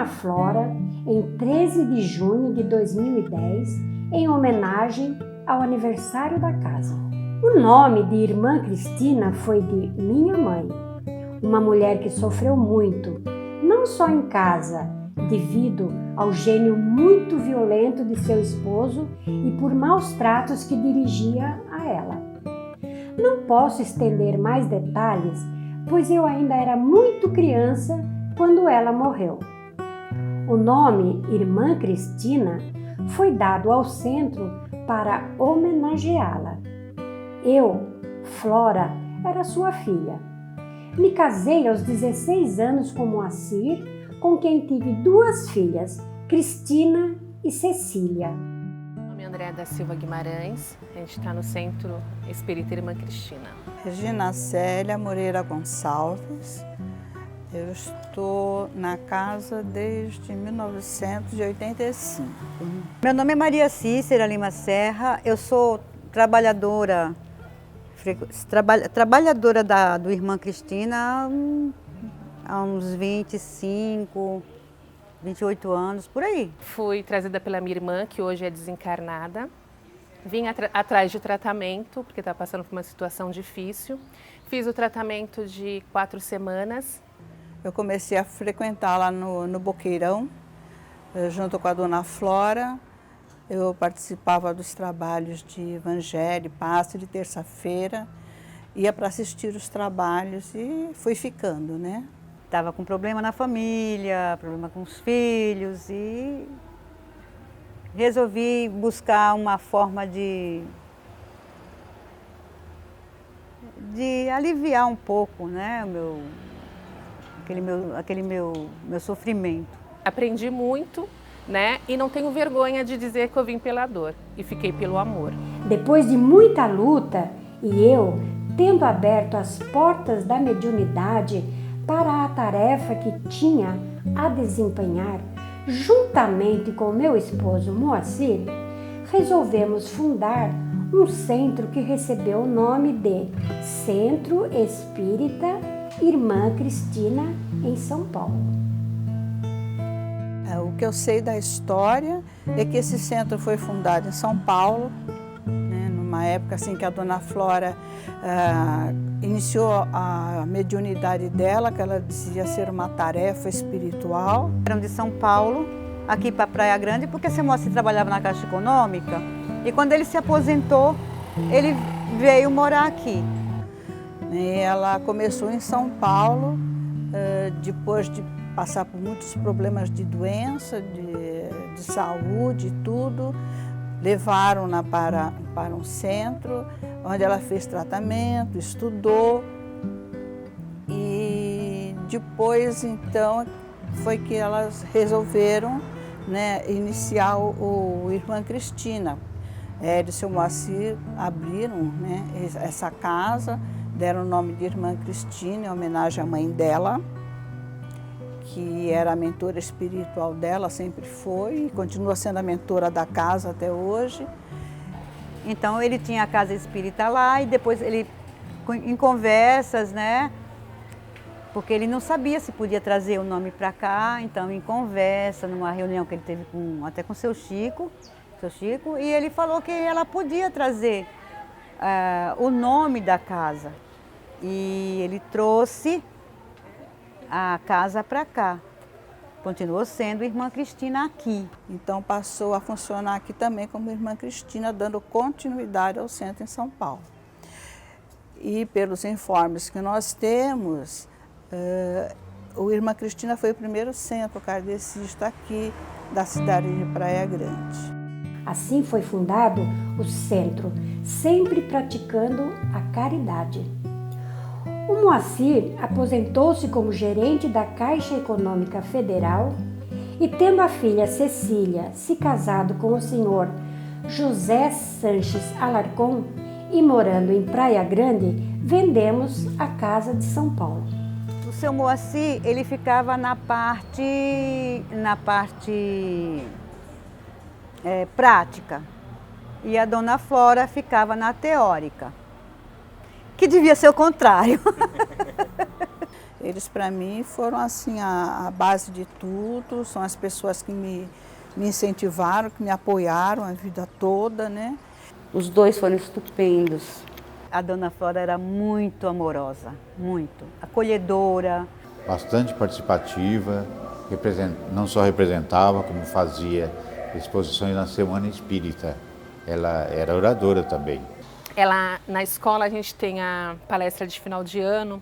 Dona Flora em 13 de junho de 2010, em homenagem ao aniversário da casa. O nome de Irmã Cristina foi de minha mãe, uma mulher que sofreu muito, não só em casa, devido ao gênio muito violento de seu esposo e por maus tratos que dirigia a ela. Não posso estender mais detalhes, pois eu ainda era muito criança quando ela morreu. O nome Irmã Cristina foi dado ao centro para homenageá-la. Eu, Flora, era sua filha. Me casei aos 16 anos com Moacir, com quem tive 2 filhas, Cristina e Cecília. Meu nome é Andréa da Silva Guimarães, a gente está no Centro Espírita Irmã Cristina. Regina Célia Moreira Gonçalves, eu estou na casa desde 1985. Meu nome é Maria Cícera Lima Serra, eu sou trabalhadora do Irmã Cristina há uns 25, 28 anos, por aí. Fui trazida pela minha irmã, que hoje é desencarnada. Vim atrás de tratamento, porque estava passando por uma situação difícil. Fiz o tratamento de 4 semanas. Eu comecei a frequentar lá no Boqueirão, junto com a Dona Flora. Eu participava dos trabalhos de evangelho, passe de terça-feira. Ia para assistir os trabalhos e fui ficando, né? Estava com problema na família, problema com os filhos e resolvi buscar uma forma de aliviar um pouco, né, aquele meu sofrimento. Aprendi muito, né, e não tenho vergonha de dizer que eu vim pela dor e fiquei pelo amor. Depois de muita luta, e eu tendo aberto as portas da mediunidade para a tarefa que tinha a desempenhar, juntamente com meu esposo Moacir, resolvemos fundar um centro que recebeu o nome de Centro Espírita Irmã Cristina, em São Paulo. O que eu sei da história é que esse centro foi fundado em São Paulo, né, numa época assim que a Dona Flora iniciou a mediunidade dela, que ela dizia ser uma tarefa espiritual. Eram de São Paulo, aqui para Praia Grande, porque seu Moacir trabalhava na Caixa Econômica e quando ele se aposentou, ele veio morar aqui. E ela começou em São Paulo, depois de passar por muitos problemas de doença, de saúde e tudo, levaram-na para um centro, onde ela fez tratamento, estudou e depois, então, foi que elas resolveram, né, iniciar o Irmã Cristina. E seu Moacir abriram, né, essa casa, deram o nome de Irmã Cristina em homenagem à mãe dela, que era a mentora espiritual dela, sempre foi e continua sendo a mentora da casa até hoje. Então ele tinha a casa espírita lá e depois ele, em conversas, né, porque ele não sabia se podia trazer o nome para cá, então em conversa, numa reunião que ele teve até com seu Chico, e ele falou que ela podia trazer o nome da casa. E ele trouxe a casa para cá. Continuou sendo Irmã Cristina aqui. Então passou a funcionar aqui também como Irmã Cristina, dando continuidade ao centro em São Paulo. E pelos informes que nós temos, o Irmã Cristina foi o primeiro centro kardecista aqui da cidade de Praia Grande. Assim foi fundado o centro, sempre praticando a caridade. O Moacir aposentou-se como gerente da Caixa Econômica Federal e, tendo a filha Cecília se casado com o senhor José Sanches Alarcon e morando em Praia Grande, vendemos a casa de São Paulo. O seu Moacir, ele ficava na parte prática e a Dona Flora ficava na teórica. Que devia ser o contrário. Eles, para mim, foram assim a base de tudo, são as pessoas que me incentivaram, que me apoiaram a vida toda, né? Os dois foram estupendos. A dona Flora era muito amorosa, muito acolhedora. Bastante participativa, não só representava, como fazia exposições na Semana Espírita. Ela era oradora também. Na escola a gente tem a palestra de final de ano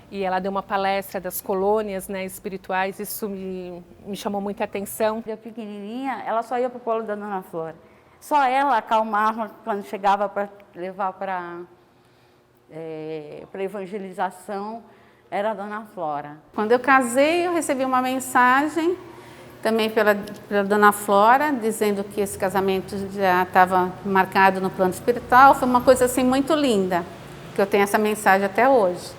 e ela deu uma palestra das colônias, né, espirituais. Isso me chamou muita atenção. Eu pequenininha, ela só ia para o colo da dona Flora. Só ela acalmava quando chegava para levar para evangelização, era a dona Flora. Quando eu casei, eu recebi uma mensagem também pela dona Flora, dizendo que esse casamento já estava marcado no plano espiritual. Foi uma coisa assim muito linda, que eu tenho essa mensagem até hoje.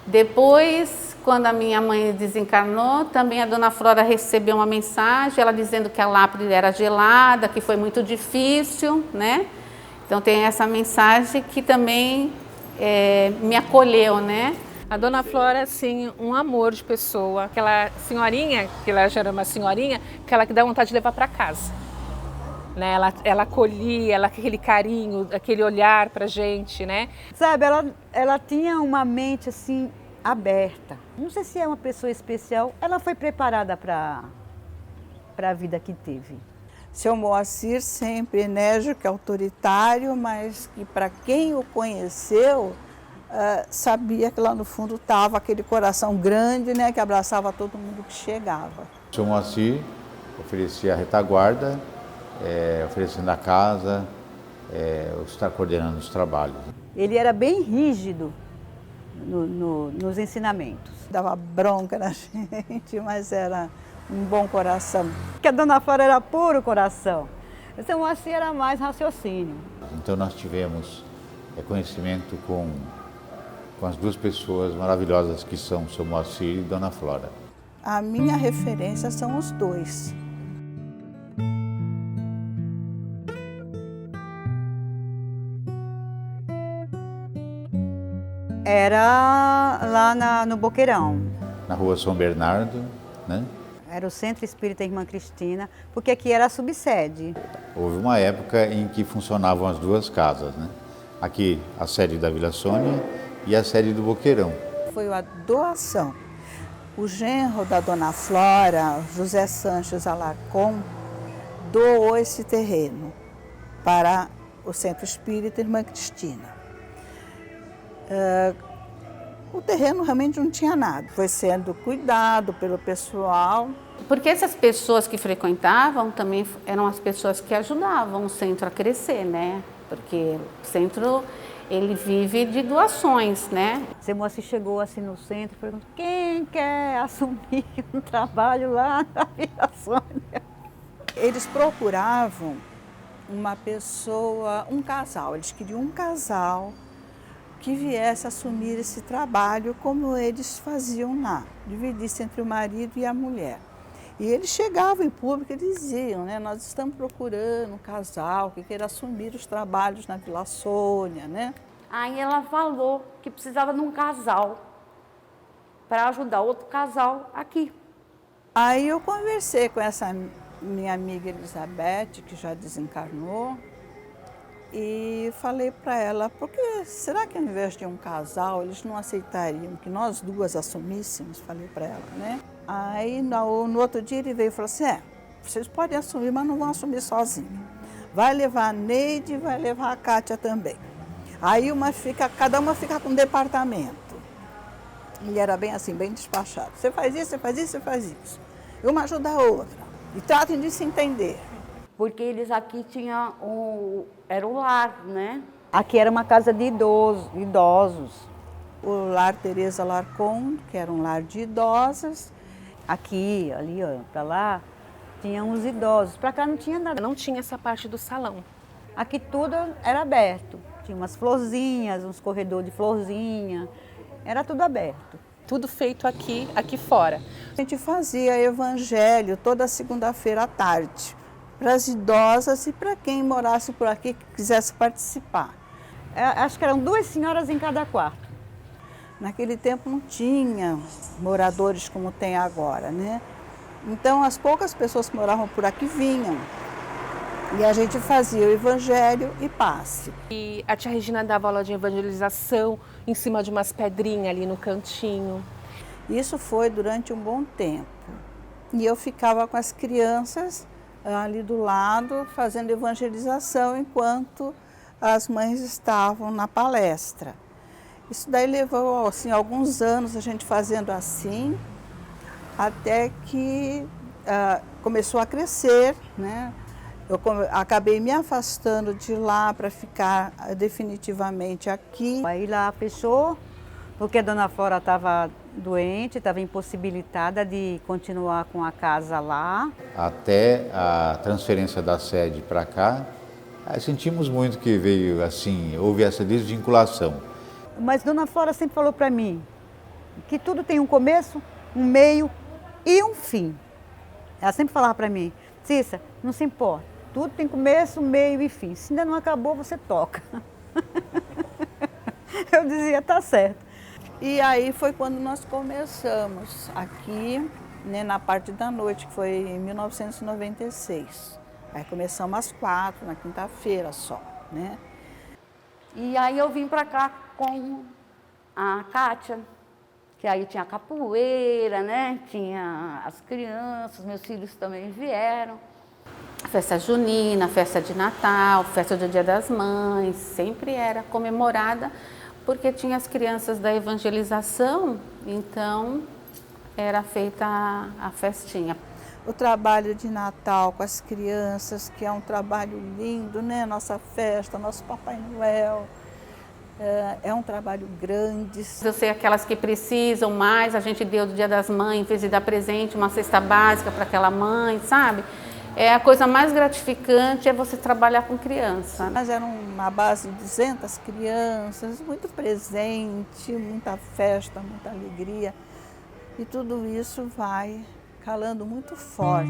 Depois, quando a minha mãe desencarnou, também a dona Flora recebeu uma mensagem, ela dizendo que a lápide era gelada, que foi muito difícil, né? Então tem essa mensagem que também me acolheu, né? A dona Flora, assim, um amor de pessoa. Aquela senhorinha, que ela já era uma senhorinha, aquela que dá vontade de levar para casa. Né? Ela acolhia, aquele carinho, aquele olhar pra gente, né? Sabe, ela tinha uma mente assim aberta. Não sei se é uma pessoa especial, ela foi preparada para a vida que teve. Seu Moacir sempre enérgico, autoritário, mas que para quem o conheceu, sabia que lá no fundo estava aquele coração grande, né, que abraçava todo mundo que chegava. O seu Moacir oferecia a retaguarda, oferecendo a casa, estar coordenando os trabalhos. Ele era bem rígido nos ensinamentos. Dava bronca na gente, mas era um bom coração. Porque a dona Flora era puro coração. O seu Moacir era mais raciocínio. Então nós tivemos conhecimento com as duas pessoas maravilhosas que são o seu Moacir e dona Flora. A minha referência são os dois. Era lá no Boqueirão. Na rua São Bernardo, né? Era o Centro Espírita Irmã Cristina, porque aqui era a subsede. Houve uma época em que funcionavam as duas casas, né? Aqui a sede da Vila Sônia e a sede do Boqueirão. Foi a doação. O genro da dona Flora, José Sanches Alarcon, doou esse terreno para o Centro Espírita Irmã Cristina. O terreno realmente não tinha nada, foi sendo cuidado pelo pessoal. Porque essas pessoas que frequentavam também eram as pessoas que ajudavam o centro a crescer, né? Porque o centro, ele vive de doações, né? Seu Moacir chegou assim no centro e perguntou: quem quer assumir um trabalho lá na Vila Sônia? Eles procuravam uma pessoa, um casal, eles queriam um casal que viesse assumir esse trabalho como eles faziam lá, dividir-se entre o marido e a mulher. E eles chegavam em público e diziam, né, nós estamos procurando um casal que queira assumir os trabalhos na Vila Sônia, né? Aí ela falou que precisava de um casal para ajudar outro casal aqui. Aí eu conversei com essa minha amiga Elizabeth, que já desencarnou, e falei para ela, porque será que ao invés de um casal, eles não aceitariam que nós duas assumíssemos? Falei para ela, né? Aí no outro dia ele veio e falou assim, vocês podem assumir, mas não vão assumir sozinhos. Vai levar a Neide e vai levar a Kátia também. Aí cada uma fica com um departamento. Ele era bem assim, bem despachado. Você faz isso, você faz isso, você faz isso. E uma ajuda a outra. E tratem de se entender. Porque eles aqui tinham era o lar, né? Aqui era uma casa de idosos. O lar Teresa Larcon, que era um lar de idosas. Aqui, ali, ó, para lá, tinham os idosos. Para cá não tinha nada. Não tinha essa parte do salão. Aqui tudo era aberto. Tinha umas florzinhas, uns corredores de florzinha. Era tudo aberto. Tudo feito aqui fora. A gente fazia evangelho toda segunda-feira à tarde, para as idosas e para quem morasse por aqui que quisesse participar. Acho que eram 2 senhoras em cada quarto. Naquele tempo não tinha moradores como tem agora, né? Então as poucas pessoas que moravam por aqui vinham. E a gente fazia o evangelho e passe. E a tia Regina dava aula de evangelização em cima de umas pedrinhas ali no cantinho. Isso foi durante um bom tempo. E eu ficava com as crianças ali do lado fazendo evangelização enquanto as mães estavam na palestra. Isso daí levou assim, alguns anos a gente fazendo assim, até que começou a crescer, né? Eu acabei me afastando de lá para ficar definitivamente aqui. Aí lá fechou, porque a dona Flora estava doente, estava impossibilitada de continuar com a casa lá. Até a transferência da sede para cá, sentimos muito que veio assim, houve essa desvinculação. Mas dona Flora sempre falou para mim que tudo tem um começo, um meio e um fim. Ela sempre falava para mim, Cissa, não se importa, tudo tem começo, meio e fim. Se ainda não acabou, você toca. Eu dizia, tá certo. E aí foi quando nós começamos aqui, né, na parte da noite, que foi em 1996. Aí começamos às 4, na quinta-feira só, né? E aí eu vim para cá com a Kátia, que aí tinha capoeira, né? Tinha as crianças, meus filhos também vieram. Festa junina, festa de Natal, festa do Dia das Mães, sempre era comemorada, porque tinha as crianças da evangelização, então era feita a festinha. O trabalho de Natal com as crianças, que é um trabalho lindo, né? Nossa festa, nosso Papai Noel, é um trabalho grande. Eu sei aquelas que precisam mais, a gente deu do Dia das Mães, em vez de dar presente, uma cesta básica para aquela mãe, sabe? A coisa mais gratificante é você trabalhar com criança. Mas era uma base de 200 crianças, muito presente, muita festa, muita alegria. E tudo isso vai calando muito forte.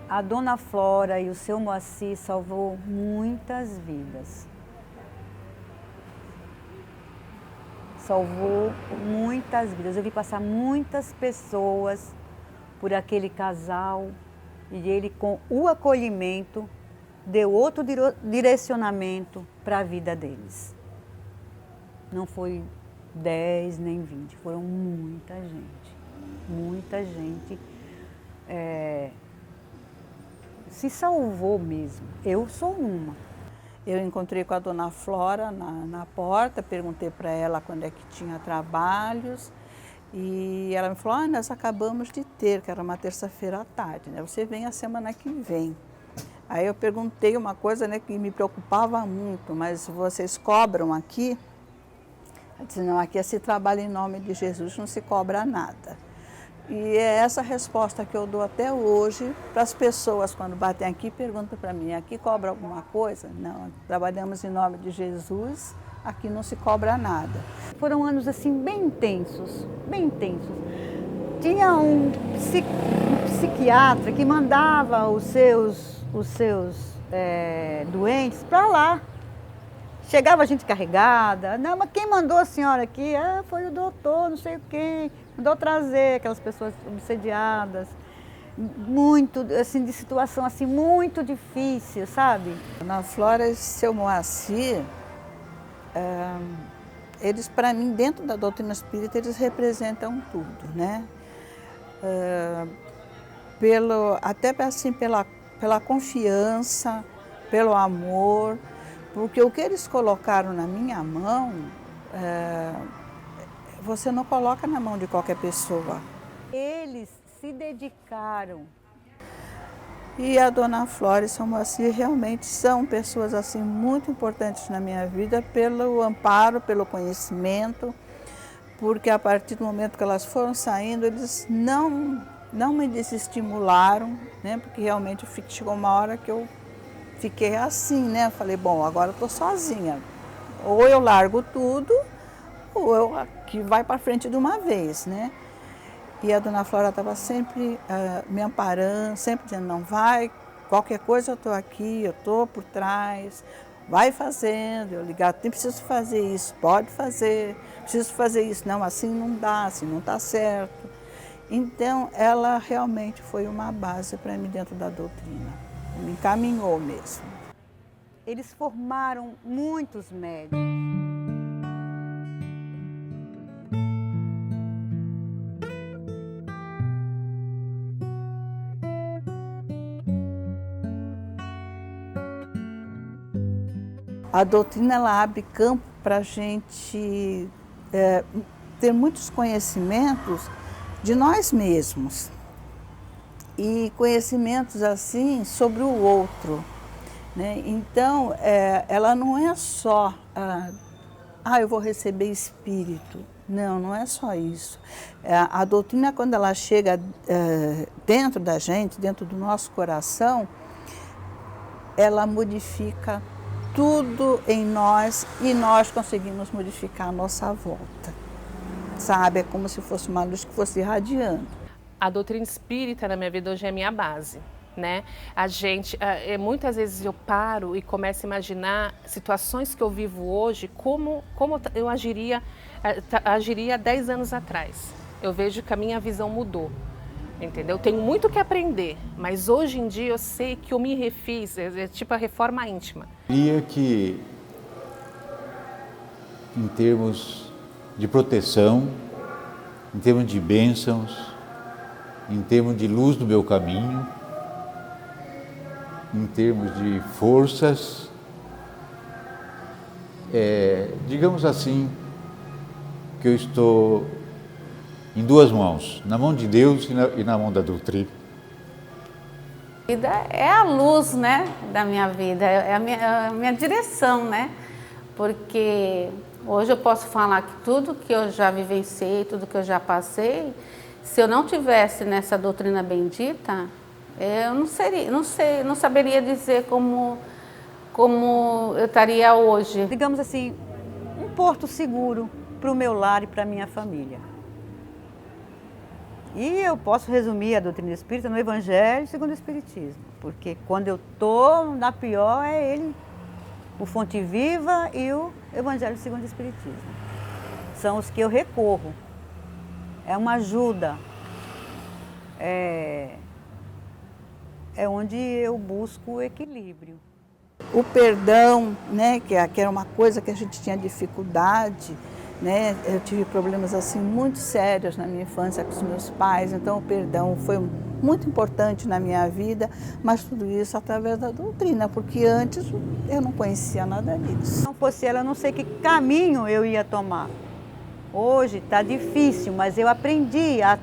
A dona Flora e o seu Moacir salvou muitas vidas. Salvou muitas vidas. Eu vi passar muitas pessoas por aquele casal e ele, com o acolhimento, deu outro direcionamento para a vida deles. Não foi 10 nem 20, foram muita gente. Muita gente. Se salvou mesmo. Eu sou uma. Eu encontrei com a dona Flora na porta, perguntei para ela quando é que tinha trabalhos e ela me falou, nós acabamos de ter, que era uma terça-feira à tarde, né? Você vem a semana que vem. Aí eu perguntei uma coisa, né, que me preocupava muito, mas vocês cobram aqui? Ela disse, não, aqui se trabalha em nome de Jesus, não se cobra nada. E é essa resposta que eu dou até hoje para as pessoas quando batem aqui e perguntam para mim, aqui cobra alguma coisa? Não, trabalhamos em nome de Jesus, aqui não se cobra nada. Foram anos assim bem intensos, bem intensos. Tinha um psiquiatra que mandava os seus doentes para lá. Chegava gente carregada, não, mas quem mandou a senhora aqui? Foi o doutor, não sei quem, mandou trazer aquelas pessoas obsediadas, muito, assim, de situação assim, muito difícil, sabe? Na Flora e seu Moacir, eles, para mim, dentro da doutrina espírita, eles representam tudo, né? Até assim, pela confiança, pelo amor, porque o que eles colocaram na minha mão, você não coloca na mão de qualquer pessoa. Eles se dedicaram. E a dona Flora e São Moacir realmente são pessoas assim muito importantes na minha vida pelo amparo, pelo conhecimento, porque a partir do momento que elas foram saindo, eles não me desestimularam, né? Porque realmente chegou uma hora que eu fiquei assim, né? Falei, bom, agora eu estou sozinha. Ou eu largo tudo, ou eu aqui vai para frente de uma vez, né? E a dona Flora estava sempre me amparando, sempre dizendo, não vai, qualquer coisa eu estou aqui, eu estou por trás, vai fazendo. Eu ligava, nem preciso fazer isso, pode fazer, preciso fazer isso, não, assim não dá, assim não está certo. Então, ela realmente foi uma base para mim dentro da doutrina, me encaminhou mesmo. Eles formaram muitos médios. A doutrina ela abre campo para a gente ter muitos conhecimentos de nós mesmos e conhecimentos assim sobre o outro, né? Então, ela não é só, eu vou receber espírito. Não, não é só isso. A doutrina, quando ela chega dentro da gente, dentro do nosso coração, ela modifica tudo em nós e nós conseguimos modificar a nossa volta, sabe? É como se fosse uma luz que fosse irradiando. A doutrina espírita na minha vida hoje é a minha base, né? A gente, muitas vezes eu paro e começo a imaginar situações que eu vivo hoje, como eu agiria 10 anos atrás. Eu vejo que a minha visão mudou. Entendeu? Tenho muito que aprender, mas hoje em dia eu sei que eu me refiz, é tipo a reforma íntima. Queria que, em termos de proteção, em termos de bênçãos, em termos de luz do meu caminho, em termos de forças, digamos assim, que eu estou em duas mãos, na mão de Deus e na mão da doutrina. A vida é a luz, né, da minha vida, é a minha direção, né? Porque hoje eu posso falar que tudo que eu já vivenciei, tudo que eu já passei, se eu não tivesse nessa doutrina bendita, eu não saberia dizer como eu estaria hoje. Digamos assim, um porto seguro para o meu lar e para a minha família. E eu posso resumir a doutrina espírita no Evangelho segundo o Espiritismo, porque quando eu estou na pior é ele, o Fonte Viva e o Evangelho segundo o Espiritismo. São os que eu recorro. É uma ajuda. É onde eu busco o equilíbrio. O perdão, né, que era uma coisa que a gente tinha dificuldade, né? Eu tive problemas assim muito sérios na minha infância com os meus pais, então o perdão foi muito importante na minha vida, mas tudo isso através da doutrina, porque antes eu não conhecia nada disso. Se não fosse ela, eu não sei que caminho eu ia tomar. Hoje está difícil, mas eu aprendi a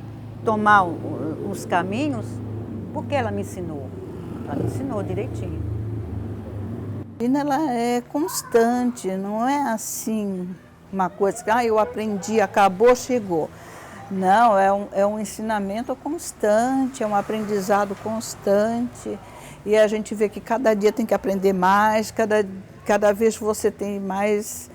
tomar os caminhos porque ela me ensinou. Ela me ensinou direitinho. Ela é constante, não é assim uma coisa que eu aprendi, acabou, chegou. Não, é um ensinamento constante, é um aprendizado constante. E a gente vê que cada dia tem que aprender mais, cada vez você tem mais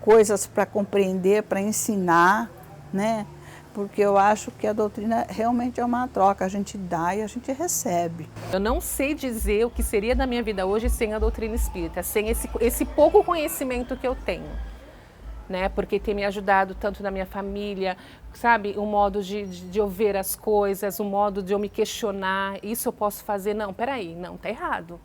coisas para compreender, para ensinar, né? Porque eu acho que a doutrina realmente é uma troca, a gente dá e a gente recebe. Eu não sei dizer o que seria da minha vida hoje sem a doutrina espírita, sem esse pouco conhecimento que eu tenho. Né? Porque tem me ajudado tanto na minha família, sabe? O modo de eu ver as coisas, o modo de eu me questionar, isso eu posso fazer? Não, peraí, não, tá errado.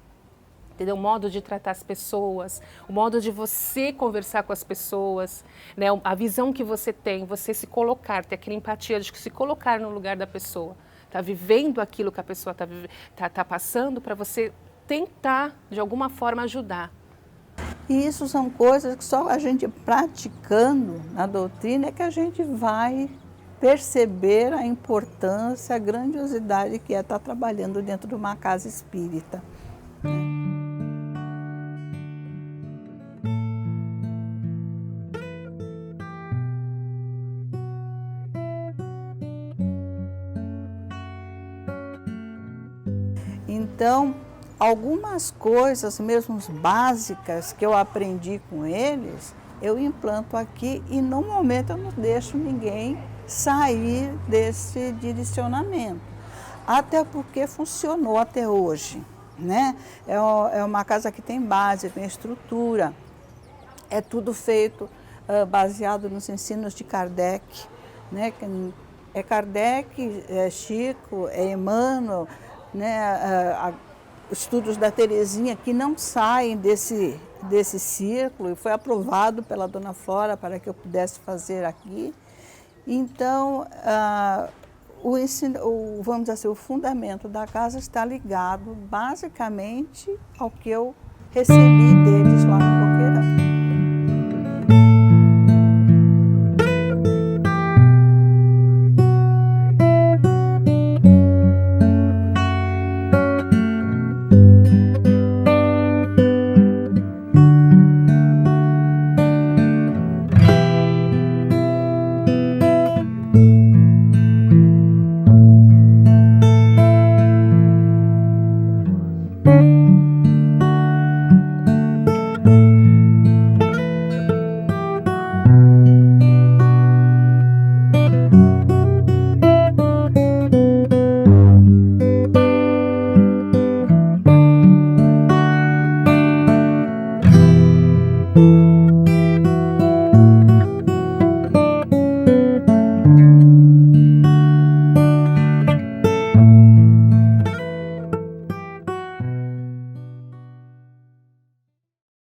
Entendeu? O modo de tratar as pessoas, o modo de você conversar com as pessoas, né? A visão que você tem, você se colocar, ter aquela empatia de se colocar no lugar da pessoa, tá vivendo aquilo que a pessoa tá passando para você tentar, de alguma forma, ajudar. E isso são coisas que só a gente praticando na doutrina é que a gente vai perceber a importância, a grandiosidade que é estar trabalhando dentro de uma casa espírita. Então, algumas coisas mesmo básicas que eu aprendi com eles, eu implanto aqui e no momento eu não deixo ninguém sair desse direcionamento. Até porque funcionou até hoje, né? É uma casa que tem base, tem estrutura, é tudo feito baseado nos ensinos de Kardec, né? É Kardec, é Chico, é Emmanuel, né? Estudos da Terezinha que não saem desse círculo, e foi aprovado pela Dona Flora para que eu pudesse fazer aqui. Então, vamos dizer assim, o fundamento da casa está ligado basicamente ao que eu recebi dele.